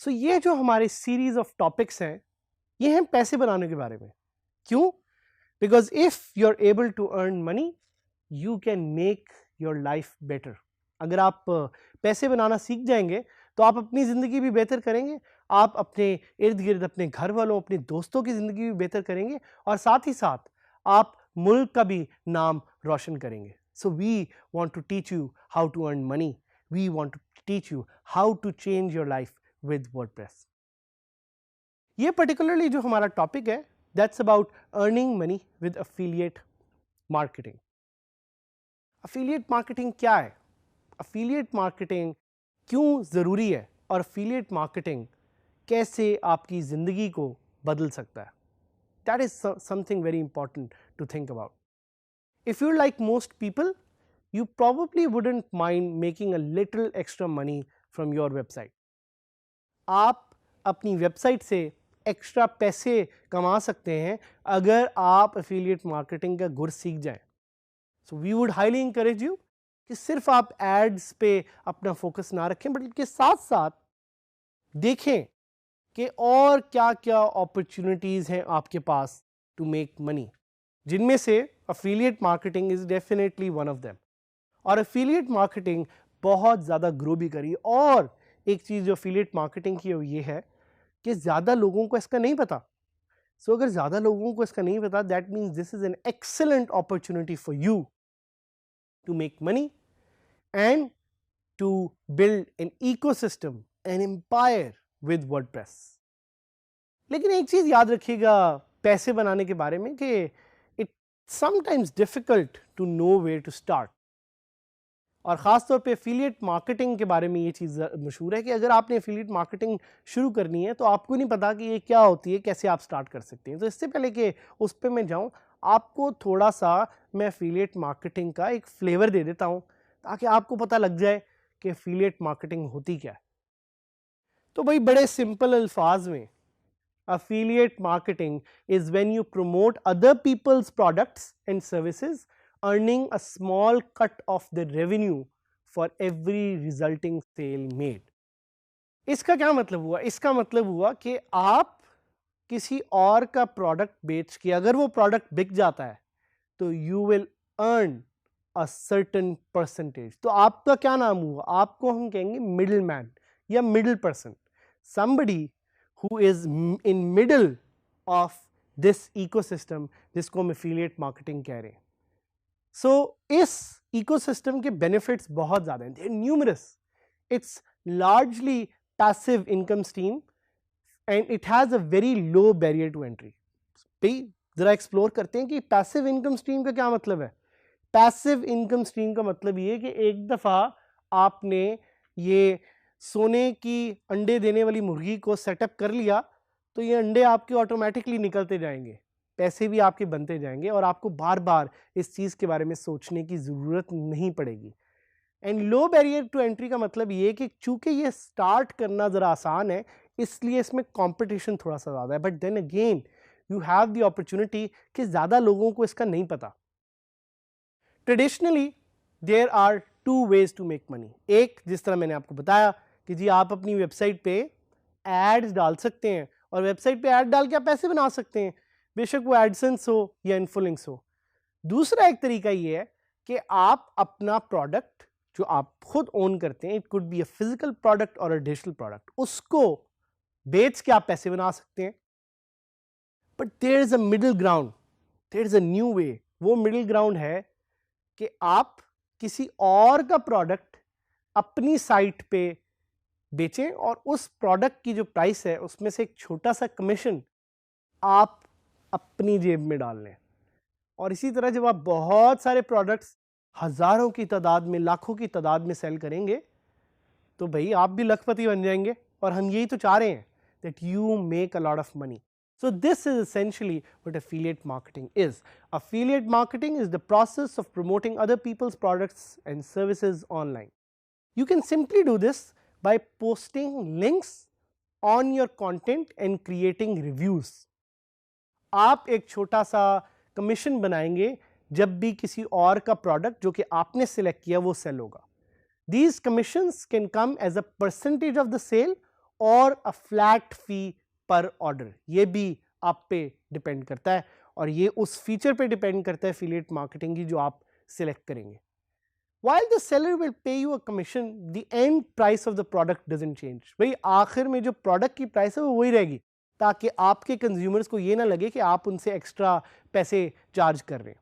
सो ये जो हमारे सीरीज ऑफ टॉपिक्स हैं ये हैं पैसे बनाने के बारे में। क्यों? Because if you are able to earn money you can make your life better. अगर आप पैसे बनाना सीख जाएंगे तो आप अपनी ज़िंदगी भी बेहतर करेंगे, आप अपने इर्द गिर्द अपने घर वालों अपने दोस्तों की ज़िंदगी भी बेहतर करेंगे और साथ ही साथ आप मुल्क का भी नाम रोशन करेंगे। So we want to teach you how to earn money, we want to teach you how to change your life with WordPress। ये particularly जो हमारा टॉपिक है that's about earning money with affiliate marketing। affiliate marketing क्या है? affiliate marketing क्यों ज़रूरी है और affiliate marketing कैसे आपकी ज़िंदगी को बदल सकता है? That is something very important to think about। If you're like most people, you probably wouldn't mind making a little extra money from your website। आप अपनी वेबसाइट से एक्स्ट्रा पैसे कमा सकते हैं अगर आप एफिलिएट मार्केटिंग का गुर सीख जाएं। So we would highly encourage you कि सिर्फ आप एड्स पे अपना फोकस ना रखें बल्कि साथ साथ देखें कि और क्या क्या अपॉर्चुनिटीज़ हैं आपके पास टू मेक मनी, जिनमें से affiliate marketing is definitely one of them. और एफिलिएट मार्केटिंग बहुत ज़्यादा ग्रो भी करी। और एक चीज़ जो एफिलिएट मार्केटिंग की ये है कि ज़्यादा लोगों को इसका नहीं पता। सो अगर ज़्यादा लोगों को इसका नहीं पता that means this is an excellent opportunity for you to make money and to build an ecosystem, an empire with WordPress. लेकिन एक चीज़ याद रखिएगा पैसे बनाने के बारे में कि it sometimes difficult to know where to start. और ख़ास तौर पे एफिलिएट मार्केटिंग के बारे में ये चीज़ मशहूर है कि अगर आपने एफिलिएट मार्केटिंग शुरू करनी है तो आपको नहीं पता कि ये क्या होती है, कैसे आप स्टार्ट कर सकते हैं। तो इससे पहले कि उस पर मैं जाऊँ आपको थोड़ा सा मैं एफिलिएट मार्केटिंग का एक फ्लेवर दे देता हूँ ताकि आपको पता लग जाए कि एफिलिएट मार्केटिंग होती क्या है। तो भाई बड़े सिंपल अल्फाज में affiliate marketing is when you promote other people's products and services earning a small cut of the revenue for every resulting sale made। इसका क्या मतलब हुआ? इसका मतलब हुआ कि आप किसी और का प्रोडक्ट बेच के अगर वो प्रोडक्ट बिक जाता है तो you will earn a certain percentage। तो आपका क्या नाम हुआ? आपको हम कहेंगे मिडल मैन या middle person, somebody who is in middle of this ecosystem, जिसको हम एफिलिएट मार्केटिंग कह रहे हैं। सो इस इकोसिस्टम के बेनिफिट्स बहुत ज़्यादा हैं, they are numerous. It's largely passive income stream and it has a very low barrier to entry. भाई ज़रा एक्सप्लोर करते हैं कि पैसिव इनकम स्ट्रीम का क्या मतलब है। पैसिव इनकम स्ट्रीम का मतलब ये है कि एक दफ़ा आपने ये सोने की अंडे देने वाली मुर्गी को सेटअप कर लिया तो ये अंडे आपके ऑटोमेटिकली निकलते जाएंगे, पैसे भी आपके बनते जाएंगे और आपको बार बार इस चीज़ के बारे में सोचने की ज़रूरत नहीं पड़ेगी। And low barrier to entry का मतलब ये कि चूंकि ये स्टार्ट करना ज़रा आसान है इसलिए इसमें कंपटीशन थोड़ा सा ज़्यादा है, but then again you have the opportunity कि ज़्यादा लोगों को इसका नहीं पता। Traditionally there are two ways to make money. एक, जिस तरह मैंने आपको बताया कि जी आप अपनी वेबसाइट पे एड्स डाल सकते हैं और वेबसाइट पे ऐड डाल के आप पैसे बना सकते हैं, बेशक वो एडसेंस हो या इन्फ्लुएंस हो। दूसरा एक तरीका ये है कि आप अपना प्रोडक्ट जो आप खुद ओन करते हैं, it could be a physical product और अ डिजिटल प्रोडक्ट, उसको बेच के आप पैसे बना सकते हैं। But there is a middle ground, there is a new way. वो मिडिल ग्राउंड है कि आप किसी और का प्रोडक्ट अपनी साइट पे बेचें और उस प्रोडक्ट की जो प्राइस है उसमें से एक छोटा सा कमीशन आप अपनी जेब में डाल लें। और इसी तरह जब आप बहुत सारे प्रोडक्ट्स हज़ारों की तादाद में, लाखों की तादाद में सेल करेंगे तो भाई आप भी लखपति बन जाएंगे। और हम यही तो चाह रहे हैं, that you make a lot of money. So this is essentially what affiliate marketing is. Affiliate marketing is the process of promoting other people's products and services online. You can simply do this by posting links on your content and creating reviews. आप एक छोटा सा commission बनाएंगे जब भी किसी और का प्रोडक्ट जो कि आपने सिलेक्ट किया वो सेल होगा. These commissions can come as a percentage of the sale or a flat fee per order. ये भी आप पे डिपेंड करता है और ये उस फीचर पे डिपेंड करता है एफिलिएट मार्केटिंग की जो आप सिलेक्ट करेंगे. While the seller will pay you a commission, the end price of the product doesn't change. भाई आखिर में जो प्रोडक्ट की प्राइस है वो वही रहेगी ताकि आपके कंज्यूमर्स को ये ना लगे कि आप उनसे एक्स्ट्रा पैसे चार्ज कर रहे हैं.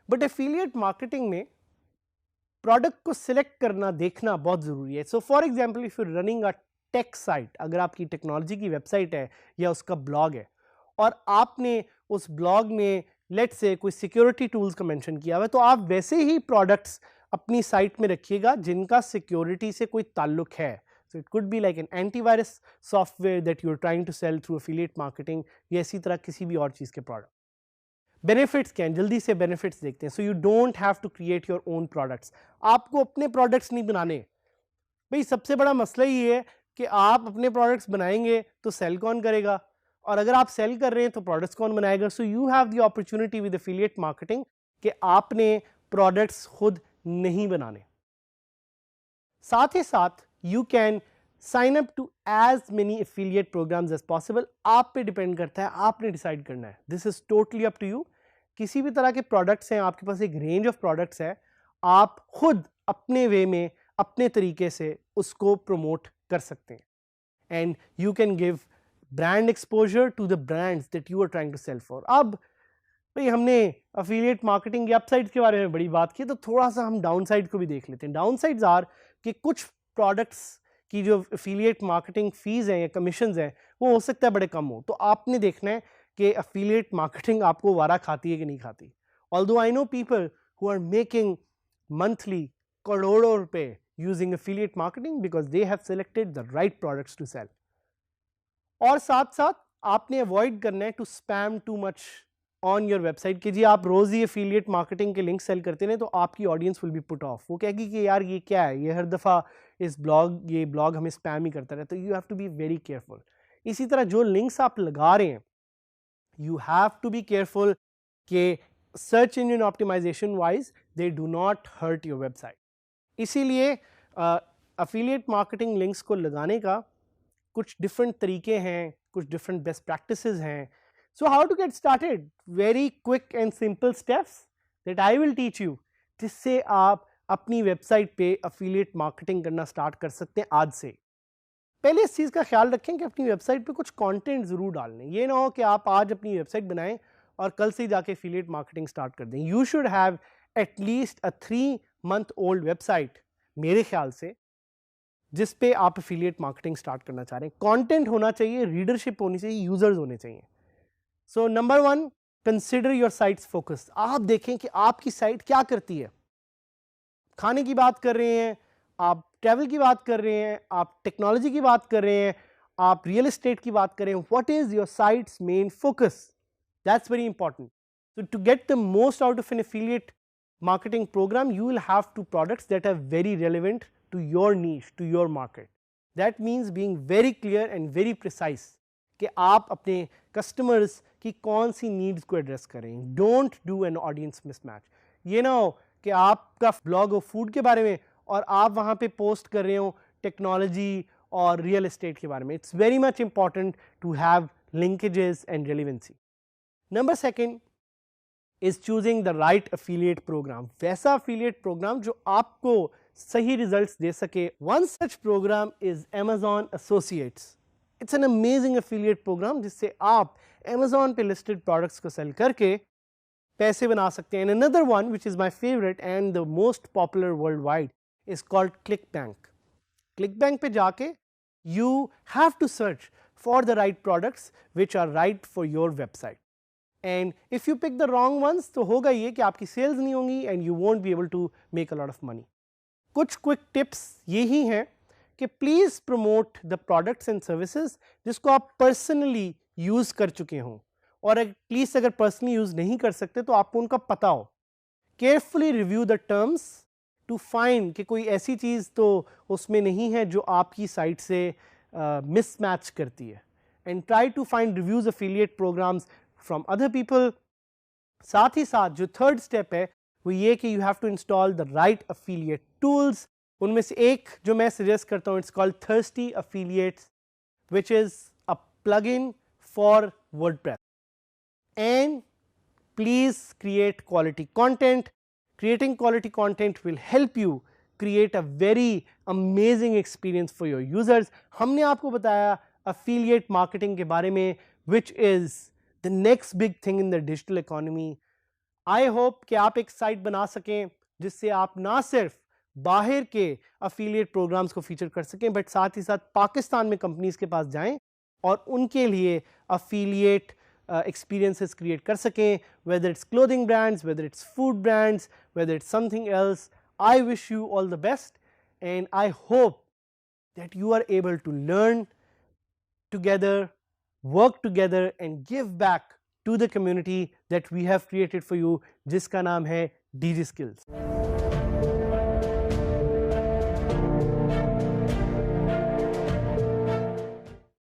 बट एफिलिएट मार्केटिंग में प्रोडक्ट को सिलेक्ट करना देखना बहुत ज़रूरी है. So for example if you running a tech site, अगर आपकी टेक्नोलॉजी की वेबसाइट है या उसका ब्लॉग है और आपने उस ब्लॉग में लेट्स से कोई सिक्योरिटी टूल्स का मेंशन किया हुआ है, तो आप वैसे ही प्रोडक्ट्स अपनी साइट में रखिएगा जिनका सिक्योरिटी से कोई ताल्लुक है. So it could be like an antivirus software that you are trying to sell through affiliate marketing या इसी तरह किसी भी और चीज़ के प्रोडक्ट. बेनिफिट्स क्या हैं, जल्दी से बेनिफिट्स देखते हैं. So you don't have to create your own products. आपको अपने प्रोडक्ट्स नहीं बनाने. भाई सबसे बड़ा मसला ये है कि आप अपने प्रोडक्ट्स बनाएंगे तो सेल कौन करेगा, और अगर आप सेल कर रहे हैं तो प्रोडक्ट्स कौन बनाएगा. So you have the opportunity with affiliate marketing कि आपने प्रोडक्ट्स खुद नहीं बनाने. साथ ही साथ you can sign up to as many affiliate programs as possible. आप पे डिपेंड करता है, आपने डिसाइड करना है. This is totally up to you. किसी भी तरह के प्रोडक्ट्स हैं, आपके पास एक रेंज ऑफ प्रोडक्ट्स है, आप खुद अपने वे में अपने तरीके से उसको प्रमोट कर सकते हैं. And you can give brand exposure to the brands that you are trying to sell for. अब भाई हमने एफिलिएट मार्केटिंग की अपसाइड्स के बारे में बड़ी बात की, तो थोड़ा सा हम डाउन साइड को भी देख लेते हैं. डाउन साइड्स आर कि कुछ प्रोडक्ट्स की जो एफिलिएट मार्केटिंग फीस हैं या कमीशंस हैं वो हो सकता है बड़े कम हो. तो आपने देखना है कि एफिलिएट मार्केटिंग आपको वारा खाती है कि नहीं खाती. Although I know people who are making monthly करोड़ों रुपए using affiliate marketing because they have selected the right products to sell. और साथ साथ आपने अवॉइड करना है to spam too much on your website कि जी आप रोज ही एफिलिएट मार्केटिंग के लिंक सेल करते हैं तो आपकी audience will be put off. वो कहेगी कि यार ये क्या है, ये हर दफ़ा ये ब्लॉग हमें स्पैम ही करता रहता. तो you have to be very careful. इसी तरह जो लिंक्स आप लगा रहे हैं you have to be careful कि search engine optimization wise they do not hurt your website. इसीलिए एफिलिएट मार्केटिंग लिंक्स को लगाने का कुछ डिफरेंट तरीके हैं, कुछ डिफरेंट बेस्ट प्रैक्टिसेस हैं. So how to get started? Very quick and simple steps that I will teach you, जिससे आप अपनी वेबसाइट पे एफिलिएट मार्केटिंग करना स्टार्ट कर सकते हैं आज से. पहले इस चीज़ का ख्याल रखें कि अपनी वेबसाइट पे कुछ कंटेंट ज़रूर डाल लें. ये ना हो कि आप आज अपनी वेबसाइट बनाएं और कल से ही जाके एफिलिएट मार्केटिंग स्टार्ट कर दें. You should have at least a 3 month old website मेरे ख्याल से जिस पे आप एफिलिएट मार्केटिंग स्टार्ट करना चाह रहे हैं. कंटेंट होना चाहिए, रीडरशिप होनी चाहिए, यूजर्स होने चाहिए. So number 1, consider your sites focus. आप देखें कि आपकी साइट क्या करती है. खाने की बात कर रहे हैं, आप ट्रैवल की बात कर रहे हैं, आप टेक्नोलॉजी की बात कर रहे हैं, आप रियल एस्टेट की बात कर रहे हैं. What is your sites main focus? That's very important. So to get the most out of an affiliate marketing program, you will have to products that are very relevant to your niche, to your market. That means being very clear and very precise कि आप अपने customers की कौन सी needs को address करें. Don't do an audience mismatch. ये ना हो कि आपका blog हो food के बारे में और आप वहाँ पे post कर रहे हो technology और real estate के बारे में. It's very much important to have linkages and relevancy. Number 2 is choosing the right affiliate program. वैसा affiliate program जो आपको सही results दे सके. One such program is Amazon Associates. It's an amazing affiliate program जिससे आप Amazon पे listed products को sell करके पैसे बना सकते हैं. And another one which is my favorite and the most popular worldwide is called ClickBank. ClickBank पे जाके you have to search for the right products which are right for your website. And if you pick the wrong ones तो होगा ये कि आपकी sales नहीं होंगी and you won't be able to make a lot of money. कुछ quick tips यही हैं कि please promote the products and services जिसको आप personally यूज़ कर चुके हों, और एटलीस्ट अगर पर्सनली यूज़ नहीं कर सकते तो आपको उनका पता हो। Carefully review the terms to find कि कोई ऐसी चीज़ तो उसमें नहीं है जो आपकी साइट से मिसमैच करती है, and try to find reviews affiliate programs from other people. साथ ही साथ जो थर्ड स्टेप है वो ये कि you have to install the right affiliate tools. उनमें से एक जो मैं सजेस्ट करता हूँ, it's called thirsty affiliates, which is a plugin for WordPress. And please create quality content. Creating quality content will help you create a very amazing experience for your users. हमने आपको बताया affiliate marketing के बारे में, which is the next big thing in the digital economy. I hope कि आप एक site बना सकें जिससे आप ना सिर्फ बाहर के अफिलिएट प्रोग्राम्स को फीचर कर सकें, बट साथ ही साथ पाकिस्तान में कंपनीज के पास जाएं और उनके लिए अफिलिएट एक्सपीरियंसेस क्रिएट कर सकें, whether it's clothing brands, whether its food brands, whether it's something else. I wish you all the best, and I hope that you are able to learn together, work together and give back to the community that we have created for you, जिसका नाम है DigiSkills।